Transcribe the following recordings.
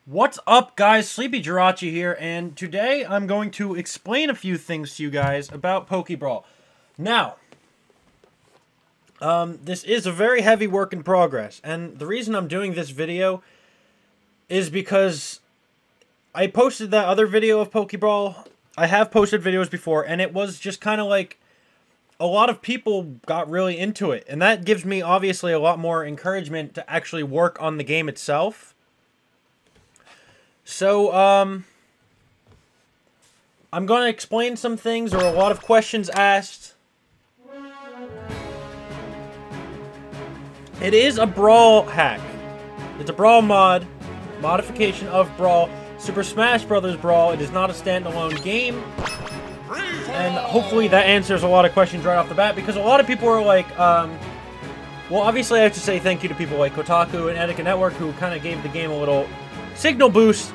What's up, guys? Sleepy Jirachi here, and today I'm going to explain a few things to you guys about Pokebrawl. Now, this is a very heavy work in progress, and the reason I'm doing this video is because I posted that other video of Pokebrawl. I have posted videos before, and it was just kind of like a lot of people got really into it, and that gives me obviously a lot more encouragement to actually work on the game itself. So, I'm going to explain some things. There were a lot of questions asked. It is a Brawl hack. It's a Brawl modification of Brawl. Super Smash Bros. Brawl. It is not a standalone game. And hopefully that answers a lot of questions right off the bat, because a lot of people are like, well, obviously I have to say thank you to people like Kotaku and Etiquette Network who kind of gave the game a little signal boost,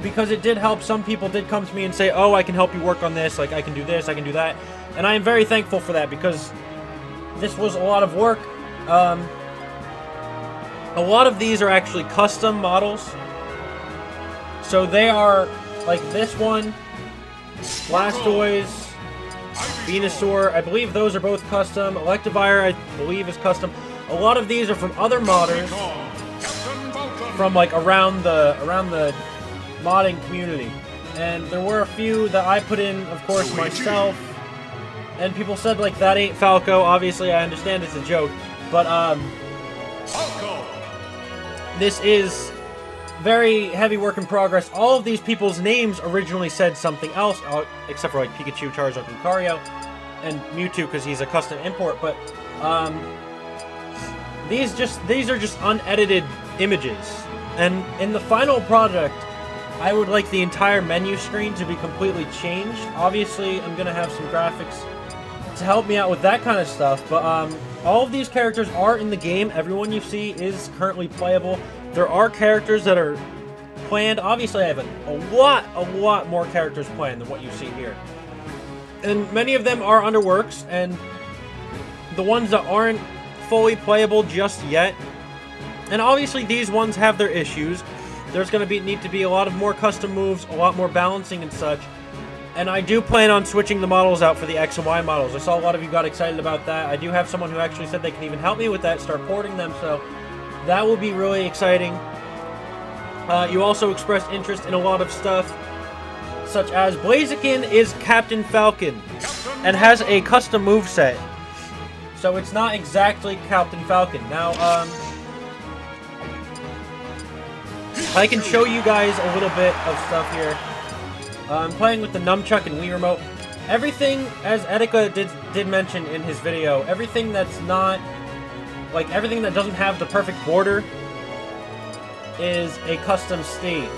because it did help. Some people did come to me and say, oh, I can help you work on this, like I can do this, I can do that, and I am very thankful for that, because this was a lot of work. A lot of these are actually custom models, so they are like this one, Blastoise, Venusaur, I believe those are both custom. Electivire, I believe, is custom. A lot of these are from other modders, from like around the modding community, and there were a few that I put in, of course, myself, and people said like, that ain't Falco. Obviously I understand it's a joke, but this is very heavy work in progress. All of these people's names originally said something else, except for like Pikachu, Charizard, Lucario, and Mewtwo because he's a custom import, but these are just unedited images. And in the final project, I would like the entire menu screen to be completely changed. Obviously, I'm going to have some graphics to help me out with that kind of stuff, but all of these characters are in the game. Everyone you see is currently playable. There are characters that are planned. Obviously, I have a lot more characters planned than what you see here. And many of them are under works, and the ones that aren't fully playable just yet, and obviously these ones have their issues. There's going to need to be a lot of more custom moves, a lot more balancing and such. And I do plan on switching the models out for the X and Y models. I saw a lot of you got excited about that. I do have someone who actually said they can even help me with that, start porting them, so that will be really exciting. You also expressed interest in a lot of stuff, such as Blaziken is Captain Falcon and has a custom moveset. So it's not exactly Captain Falcon. Now, I can show you guys a little bit of stuff here. I'm playing with the nunchuck and Wii remote. Everything, as Etika did mention in his video, everything that's not, like everything that doesn't have the perfect border is a custom stage.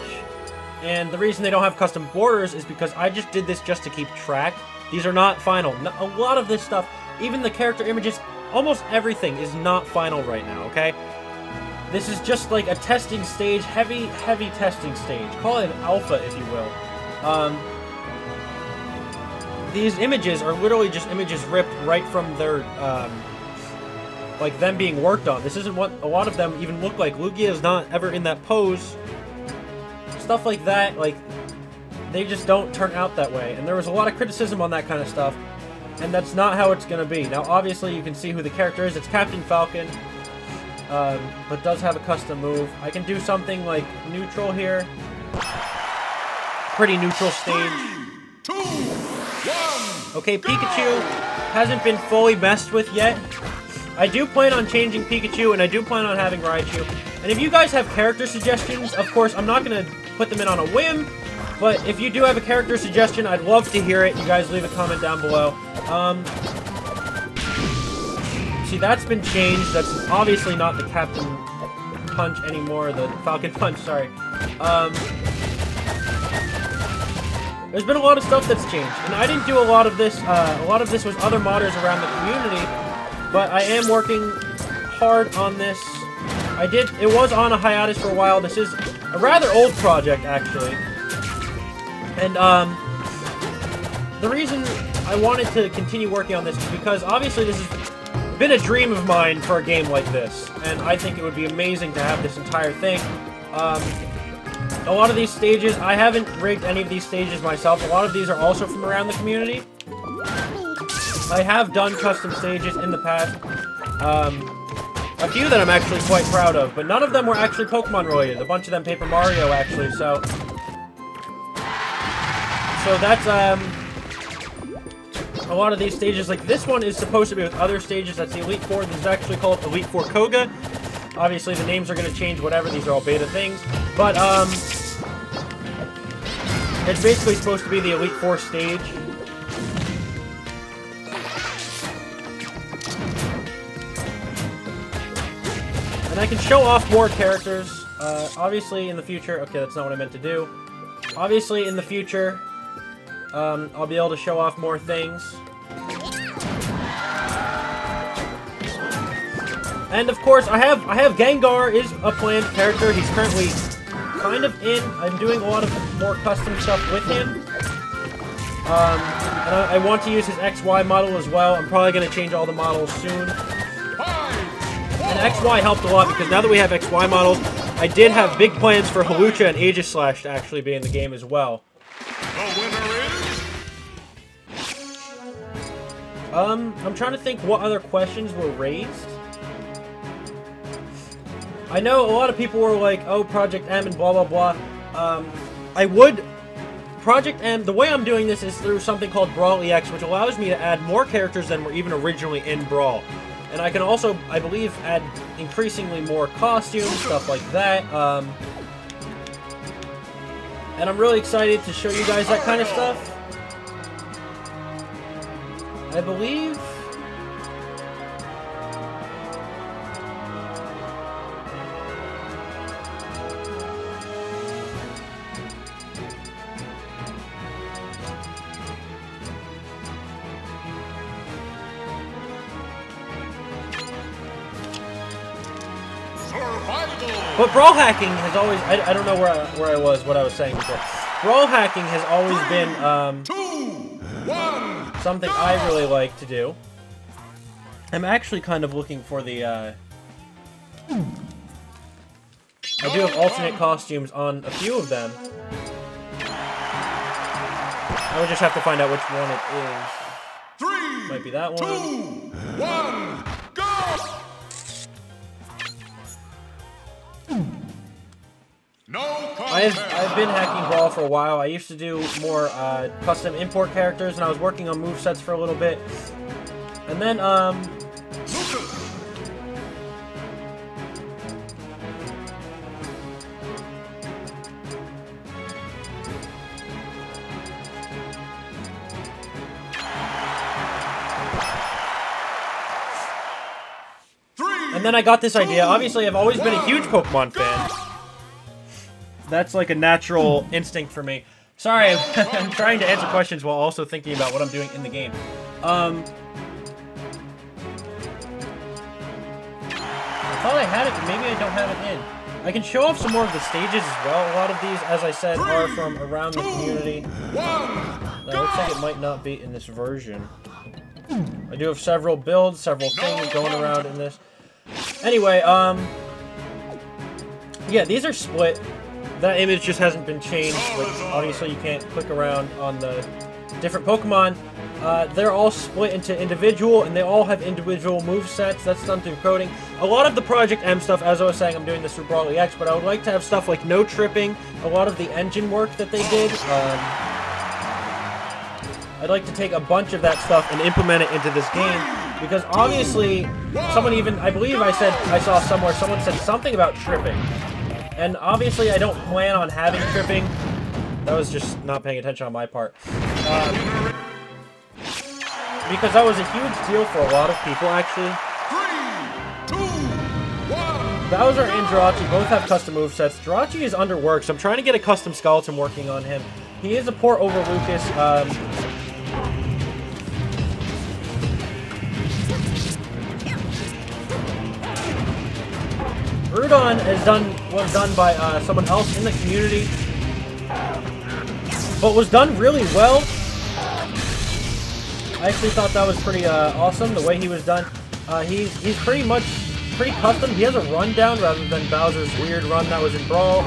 And the reason they don't have custom borders is because I just did this just to keep track. These are not final. A lot of this stuff, even the character images, almost everything is not final right now, okay? This is just like a testing stage, heavy testing stage. Call it an alpha, if you will. These images are literally just images ripped right from their, like them being worked on. This isn't what a lot of them even look like. Lugia is not ever in that pose. Stuff like that, like, they just don't turn out that way. And there was a lot of criticism on that kind of stuff, and that's not how it's going to be. Now, obviously, you can see who the character is. It's Captain Falcon. But does have a custom move. I can do something like neutral here. Pretty neutral stage. 3, 2, 1. Okay, Pikachu hasn't been fully messed with yet. I do plan on changing Pikachu, and I do plan on having Raichu. And if you guys have character suggestions, of course, I'm not going to put them in on a whim, but if you do have a character suggestion, I'd love to hear it. You guys leave a comment down below. See, that's been changed. That's obviously not the Captain Punch anymore, the Falcon Punch, sorry. There's been a lot of stuff that's changed, and I didn't do a lot of this. A lot of this was other modders around the community, but I am working hard on this. It was on a hiatus for a while. This is a rather old project, actually. And, the reason I wanted to continue working on this is because, obviously, this has been a dream of mine for a game like this, and I think it would be amazing to have this entire thing. A lot of these stages, I haven't rigged any of these stages myself. A lot of these are also from around the community. I have done custom stages in the past. A few that I'm actually quite proud of, but none of them were actually Pokemon related. A bunch of them Paper Mario, actually, so that's, a lot of these stages. Like, this one is supposed to be with other stages. That's the Elite Four. This is actually called Elite Four Koga. Obviously, the names are going to change, whatever. These are all beta things. But, it's basically supposed to be the Elite Four stage. And I can show off more characters. Obviously, in the future... Okay, that's not what I meant to do. Obviously, in the future, I'll be able to show off more things. And, of course, I have Gengar is a planned character. He's currently kind of in. I'm doing a lot of more custom stuff with him. And I want to use his XY model as well. I'm probably going to change all the models soon. And XY helped a lot because now that we have XY models, I did have big plans for Hawlucha and Aegislash to actually be in the game as well. The winner is... I'm trying to think what other questions were raised. I know a lot of people were like, oh, Project M and blah, blah, blah. Project M, the way I'm doing this is through something called Brawl EX, which allows me to add more characters than were even originally in Brawl. And I can also, I believe, add increasingly more costumes, stuff like that. And I'm really excited to show you guys that kind of stuff. I believe... But brawl hacking has always... I don't know where I was, what I was saying before. Brawl hacking has always been something I really like to do. I'm actually kind of looking for the... I do have alternate costumes on a few of them. I would just have to find out which one it is. 3, might be that one. 2, 1, go! No I've been hacking Brawl for a while. I used to do more custom import characters, and I was working on movesets for a little bit. And then, I got this idea. Obviously, I've always been a huge Pokemon fan. That's like a natural instinct for me. Sorry, I'm trying to answer questions while also thinking about what I'm doing in the game. I thought I had it, but maybe I don't have it in. I can show off some more of the stages as well. A lot of these, as I said, are from around the community. That looks like it might not be in this version. I do have several builds, several things going around in this. Anyway, yeah, these are split. That image just hasn't been changed. Like, obviously, you can't click around on the different Pokemon. They're all split into individual, and they all have individual movesets. That's done through coding. A lot of the Project M stuff, as I was saying, I'm doing this through Brawl EX, but I would like to have stuff like no tripping, a lot of the engine work that they did. I'd like to take a bunch of that stuff and implement it into this game, because obviously, someone even, I believe I saw somewhere, someone said something about tripping. And obviously, I don't plan on having tripping. That was just not paying attention on my part. Because that was a huge deal for a lot of people, actually. 3, 2, 1. Bowser and Jirachi both have custom movesets. Jirachi is underworked, so I'm trying to get a custom skeleton working on him. He is a port over Lucas. Rudon was done by someone else in the community, but was done really well. I actually thought that was pretty awesome, the way he was done. He's pretty custom. He has a rundown rather than Bowser's weird run that was in Brawl.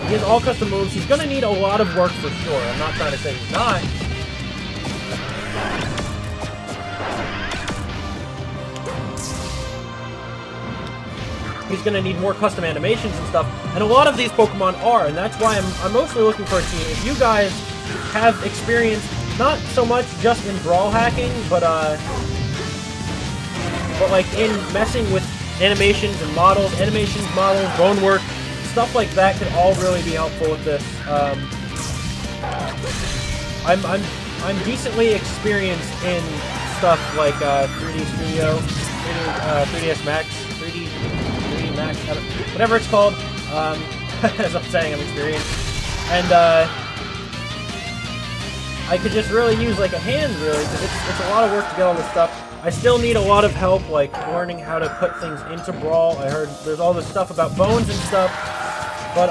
He has all custom moves. He's going to need a lot of work for sure. I'm not trying to say he's not. He's going to need more custom animations and stuff. And a lot of these Pokemon are, and that's why I'm mostly looking for a team. If you guys have experience, not so much just in Brawl hacking, but like in messing with animations and models, bone work, stuff like that could all really be helpful with this. I'm decently experienced in stuff like 3D Studio, 3ds Max, 3D Max, whatever it's called. As I'm saying, I'm experienced, and I could just really use like a hand, really, because it's a lot of work to get all this stuff. I still need a lot of help, like learning how to put things into Brawl. I heard there's all this stuff about bones and stuff, but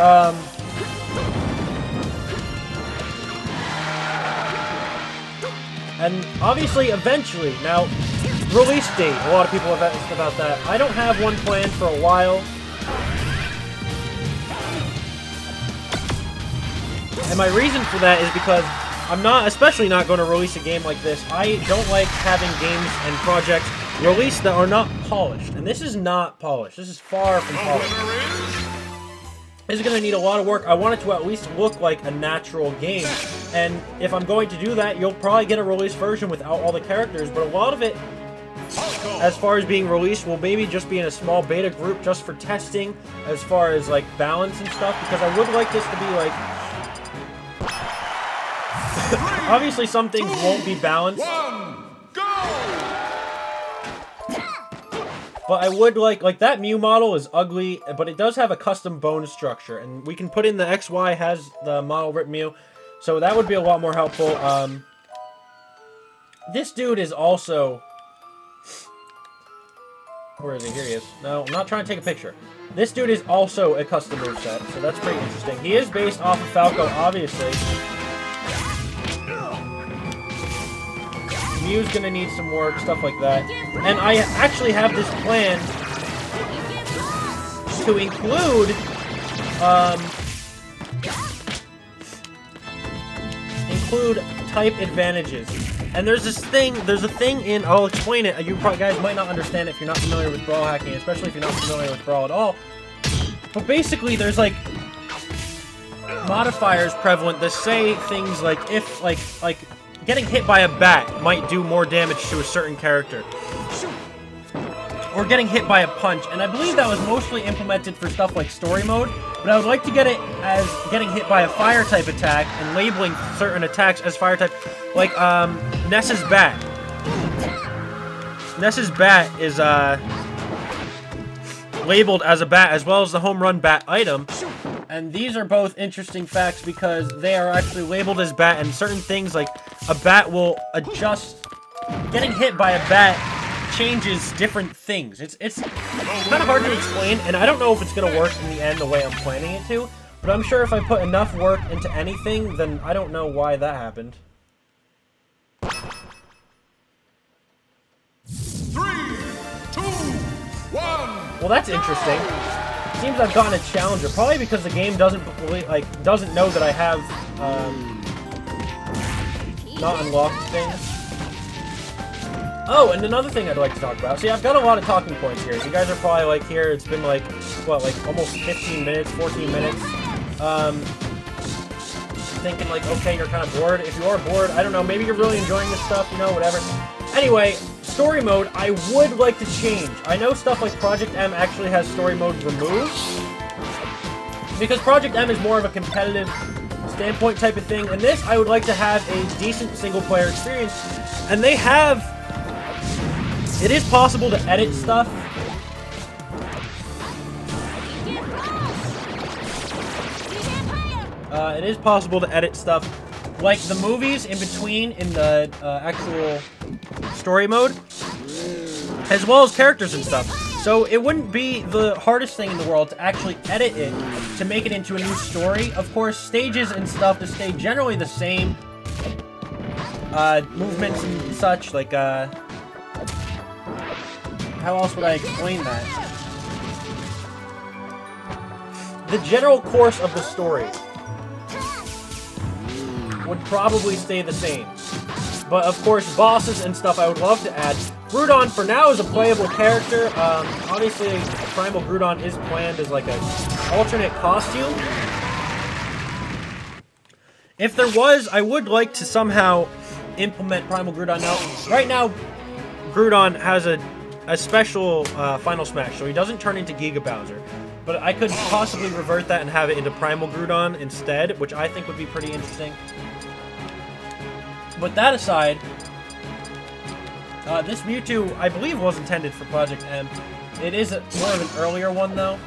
and obviously, eventually, now, release date. A lot of people have asked about that. I don't have one planned for a while. And my reason for that is because I'm especially not going to release a game like this. I don't like having games and projects released that are not polished. And this is not polished. This is far from polished. This is going to need a lot of work. I want it to at least look like a natural game. And if I'm going to do that, you'll probably get a release version without all the characters. But a lot of it, as far as being released, will maybe just be in a small beta group just for testing, as far as like balance and stuff. Because I would like this to be like... Obviously, some things won't be balanced. But I would like that Mew model is ugly, but it does have a custom bone structure. And we can put in the XY has the model Rip Mew. So that would be a lot more helpful. This dude is also... Where is he? Here he is. No, I'm not trying to take a picture. This dude is also a custom moveset, so that's pretty interesting. He is based off of Falco, obviously. Mew's gonna need some work, stuff like that. And I actually have this plan to include, type advantages. And there's a thing in, I'll explain it, you guys might not understand it if you're not familiar with Brawl hacking, especially if you're not familiar with Brawl at all. But basically, there's like modifiers prevalent that say things like if like getting hit by a bat might do more damage to a certain character, or getting hit by a punch. And I believe that was mostly implemented for stuff like story mode, but I would like to get it as getting hit by a fire type attack and labeling certain attacks as fire type, like Ness's bat. Ness's bat is labeled as a bat, as well as the home run bat item. And these are both interesting facts because they are actually labeled as bat, and certain things like a bat will adjust. Getting hit by a bat changes different things. It's kind of hard to explain, and I don't know if it's going to work in the end the way I'm planning it to, but I'm sure if I put enough work into anything, then I don't know why that happened. 3, 2, 1. Well, that's interesting. Seems I've gotten a challenger, probably because the game doesn't know that I have not unlocked things. Oh, and another thing I'd like to talk about. See, I've got a lot of talking points here. You guys are probably like here. It's been like what, like almost 15 minutes, 14 minutes. Thinking like, okay, you're kind of bored. If you are bored, I don't know. Maybe you're really enjoying this stuff. You know, whatever. Anyway. Story mode, I would like to change. I know stuff like Project M actually has story mode removed, because Project M is more of a competitive standpoint type of thing, and this, I would like to have a decent single-player experience, and they have... It is possible to edit stuff. It is possible to edit stuff, like the movies in between in the actual story mode, as well as characters and stuff. So it wouldn't be the hardest thing in the world to actually edit it to make it into a new story. Of course, stages and stuff to stay generally the same. Movements and such, like, how else would I explain that? the general course of the story would probably stay the same. But of course, bosses and stuff I would love to add. Groudon for now is a playable character. Obviously, Primal Groudon is planned as like an alternate costume. If there was, I would like to somehow implement Primal Groudon. Now, right now, Groudon has a special Final Smash, so he doesn't turn into Giga Bowser. But I could possibly revert that and have it into Primal Groudon instead, which I think would be pretty interesting. But that aside, this Mewtwo, I believe, was intended for Project M. It is more of an earlier one, though.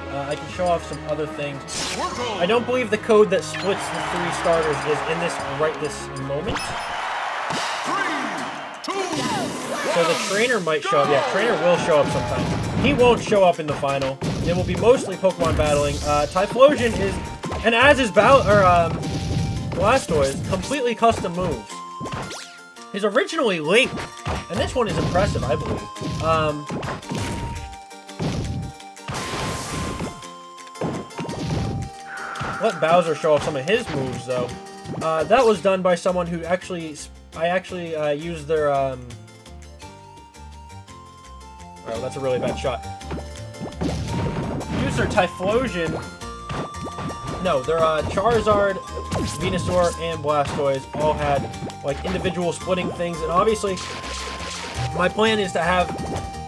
I can show off some other things. I don't believe the code that splits the 3 starters is in this right this moment. 3, 2, So the trainer might show up. Yeah, trainer will show up sometime. He won't show up in the final. It will be mostly Pokemon battling. Typhlosion is, and as is Blastoise, completely custom moves. He's originally Link, and this one is impressive, I believe. Let Bowser show off some of his moves, though. That was done by someone who actually... I actually used their... Oh, that's a really bad shot. Used their Typhlosion... No, their Charizard, Venusaur, and Blastoise all had, like, individual splitting things. And obviously, my plan is to have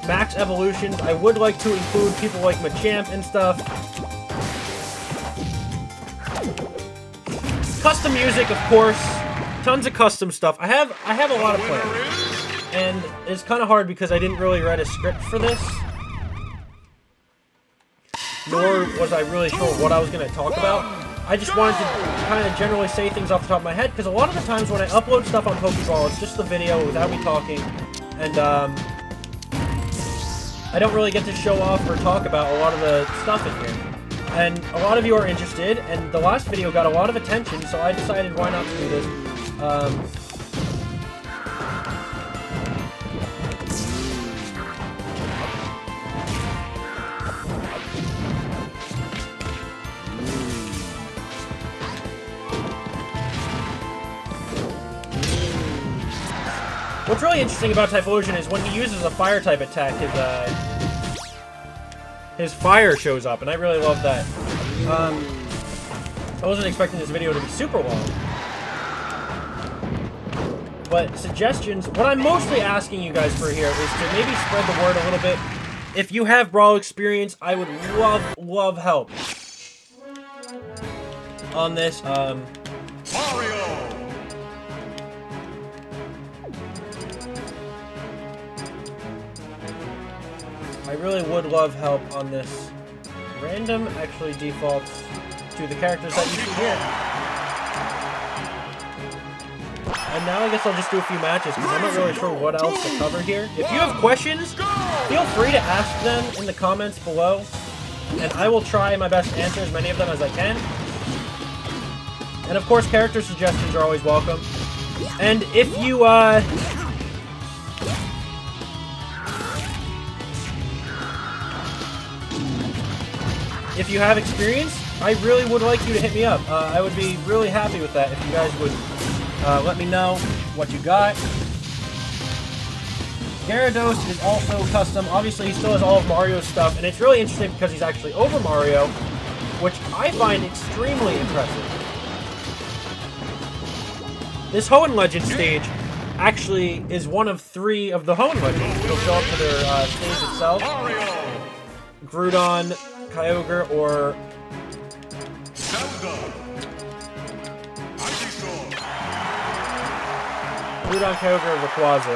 max evolutions. I would like to include people like Machamp and stuff. Custom music, of course. Tons of custom stuff. I have a lot of plans. And it's kind of hard because I didn't really write a script for this. Nor was I really sure what I was going to talk about. I just wanted to kind of generally say things off the top of my head, because a lot of the times when I upload stuff on Pokebrawl, it's just the video without me talking, and I don't really get to show off or talk about a lot of the stuff in here. And a lot of you are interested, and the last video got a lot of attention, so I decided why not to do this. What's really interesting about Typhlosion is when he uses a fire-type attack, his fire shows up, and I really love that. I wasn't expecting this video to be super long. But suggestions, what I'm mostly asking you guys for here is to maybe spread the word a little bit. If you have Brawl experience, I would love help on this. Mario. I really would love help on this. Random actually defaults to the characters that you see here. And now I guess I'll just do a few matches, because I'm not really sure what else to cover here. If you have questions, feel free to ask them in the comments below, and I will try my best to answer as many of them as I can. And of course, character suggestions are always welcome. And if you, if you have experience, I really would like you to hit me up. I would be really happy with that if you guys would let me know what you got. Gyarados is also custom. Obviously, he still has all of Mario's stuff, and it's really interesting because he's actually over Mario, which I find extremely impressive. This Hoenn Legend stage actually is one of 3 of the Hoenn Legends. It'll show up to their stage itself. Groudon, Kyogre, or Groudon, Kyogre, or Rayquaza.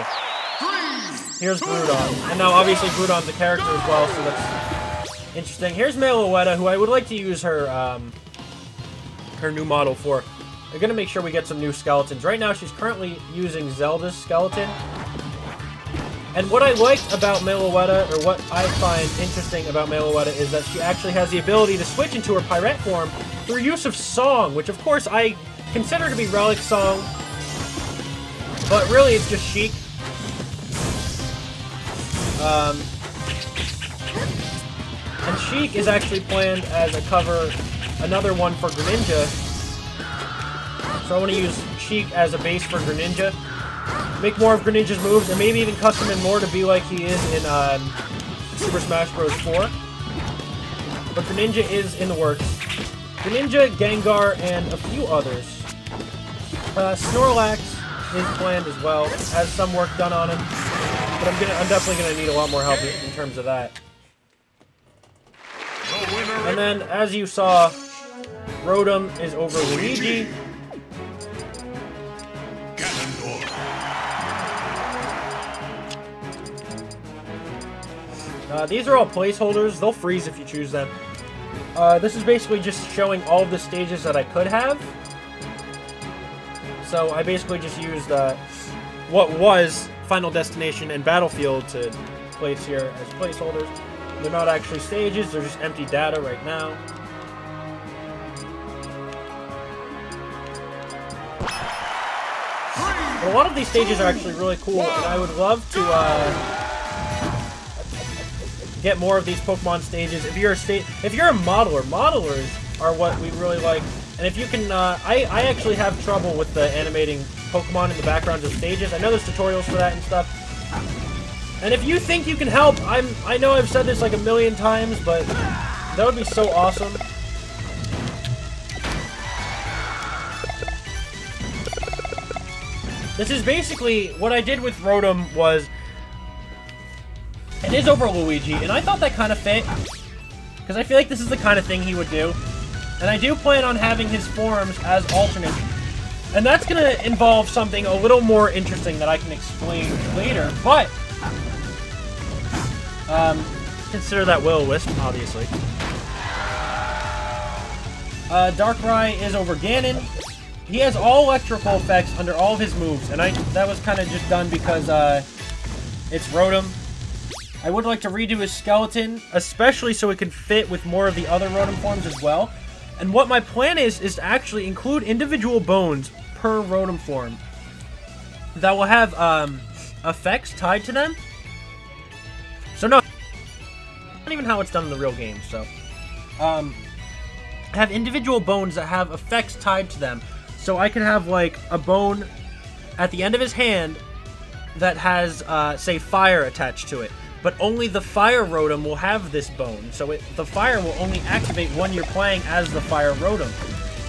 Here's Groudon. And now, obviously, Groudon's a character as well, so that's interesting. Here's Meloetta, who I would like to use her her new model for. I'm going to make sure we get some new skeletons. Right now, she's currently using Zelda's skeleton. And what I like about Meloetta, or what I find interesting about Meloetta, is that she actually has the ability to switch into her Pirate form through use of Song, which, of course, I consider to be Relic Song. But really, it's just Sheik. And Sheik is actually planned as a cover, another one for Greninja. So I want to use Sheik as a base for Greninja. Make more of Greninja's moves, and maybe even custom him more to be like he is in Super Smash Bros. 4. But Greninja is in the works. Greninja, Gengar, and a few others. Snorlax is planned as well. Has some work done on him. But I'm definitely gonna need a lot more help in terms of that. And then, as you saw, Rotom is over Luigi. These are all placeholders. They'll freeze if you choose them. This is basically just showing all of the stages that I could have. So I basically just used what was Final Destination and Battlefield to place here as placeholders. They're not actually stages, they're just empty data right now. But a lot of these stages are actually really cool, and I would love to get more of these Pokemon stages. If you're a modeler, modelers are what we really like. And if you can, I actually have trouble with the animating Pokemon in the backgrounds of stages. I know there's tutorials for that and stuff. And if you think you can help, I know I've said this like a million times, but that would be so awesome. This is basically what I did with Rotom was, it is over Luigi, and I thought that kind of fit, because I feel like this is the kind of thing he would do. And I do plan on having his forms as alternate. And that's going to involve something a little more interesting that I can explain later, but consider that Will-O-Wisp, obviously. Darkrai is over Ganon. He has all electrical effects under all of his moves, and that was kind of just done because it's Rotom. I would like to redo his skeleton, especially so it can fit with more of the other Rotom forms as well. And what my plan is to actually include individual bones per Rotom form that will have effects tied to them. So no, not even how it's done in the real game. So have individual bones that have effects tied to them. So I can have like a bone at the end of his hand that has say fire attached to it. But only the Fire Rotom will have this bone, so the Fire will only activate when you're playing as the Fire Rotom.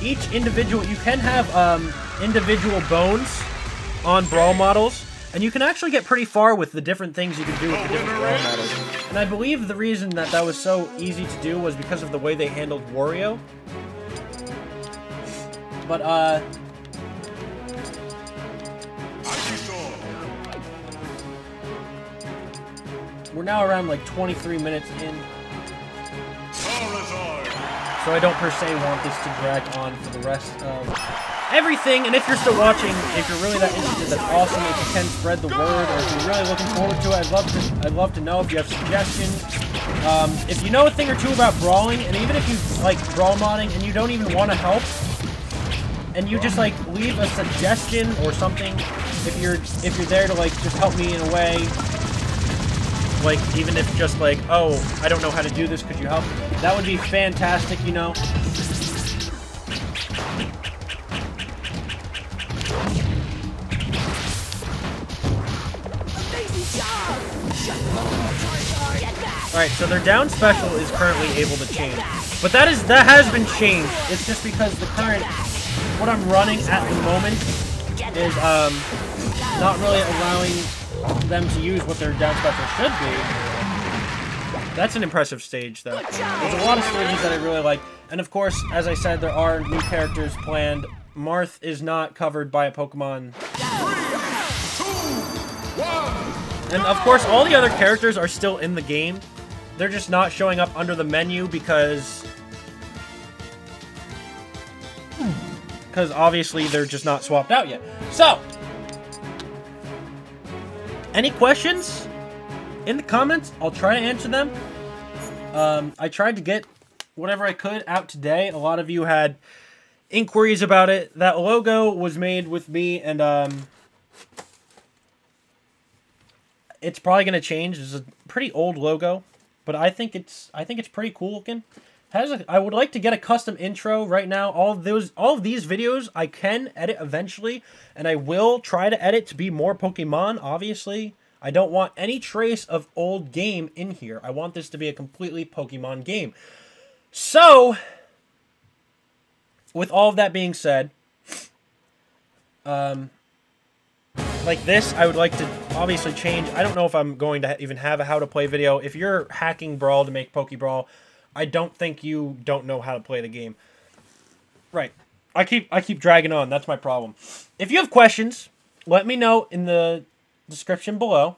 Each individual, you can have individual bones on Brawl models, and you can actually get pretty far with the different things you can do with the different Brawl models. And I believe the reason that was so easy to do was because of the way they handled Wario. But, we're now around like 23 minutes in. So I don't per se want this to drag on for the rest of everything. And if you're still watching, if you're really that interested, that's awesome. If you can spread the word, or if you're really looking forward to it, I'd love to know if you have suggestions. If you know a thing or two about brawling, and even if you like brawl modding and you don't even want to help, and you just like leave a suggestion or something, if you're there to like just help me in a way. Like, even if just like, oh, I don't know how to do this, could you help? That would be fantastic, you know? Alright, so their down special is currently able to change. But that has been changed. It's just because the current, what I'm running at the moment is, not really allowing them to use what their down special should be. That's an impressive stage, though. There's a lot of stages that I really like. And of course, as I said, there are new characters planned. Marth is not covered by a Pokemon. 3, 2, 1. And of course, all the other characters are still in the game. They're just not showing up under the menu because obviously they're just not swapped out yet. So, any questions in the comments? I'll try to answer them. I tried to get whatever I could out today. A lot of you had inquiries about it. That logo was made with me, and it's probably going to change. It's a pretty old logo. but I think it's pretty cool looking. I would like to get a custom intro right now. All of these videos I can edit eventually, and I will try to edit to be more Pokemon, obviously. I don't want any trace of old game in here. I want this to be a completely Pokemon game. So, with all of that being said, like this, I would like to obviously change. I don't know if I'm going to even have a how to play video. If you're hacking Brawl to make Pokebrawl, I don't think you don't know how to play the game. Right. I keep dragging on. That's my problem. If you have questions, let me know in the description below.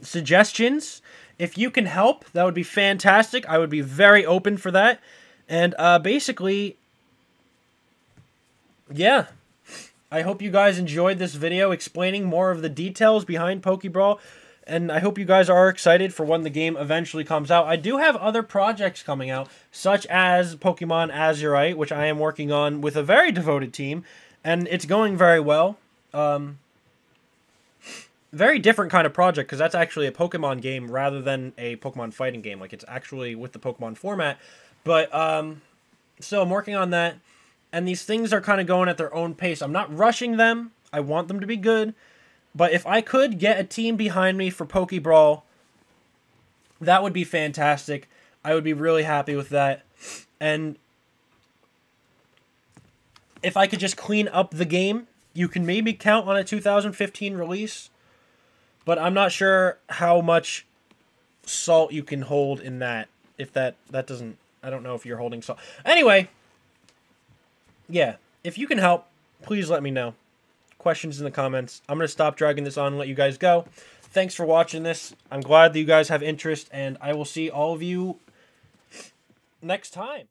Suggestions. If you can help, that would be fantastic. I would be very open for that. And basically, yeah. I hope you guys enjoyed this video explaining more of the details behind Pokebrawl. And I hope you guys are excited for when the game eventually comes out. I do have other projects coming out, such as Pokemon Azurite, which I am working on with a very devoted team. And it's going very well. Very different kind of project, because that's actually a Pokemon game rather than a Pokemon fighting game. Like, it's actually with the Pokemon format. But, so I'm working on that. And these things are kind of going at their own pace. I'm not rushing them. I want them to be good. But if I could get a team behind me for Pokebrawl, that would be fantastic. I would be really happy with that. And if I could just clean up the game, you can maybe count on a 2015 release. But I'm not sure how much salt you can hold in that. If that doesn't... I don't know if you're holding salt. Anyway, yeah. If you can help, please let me know. Questions in the comments. I'm going to stop dragging this on and let you guys go. Thanks for watching this. I'm glad that you guys have interest, and I will see all of you next time.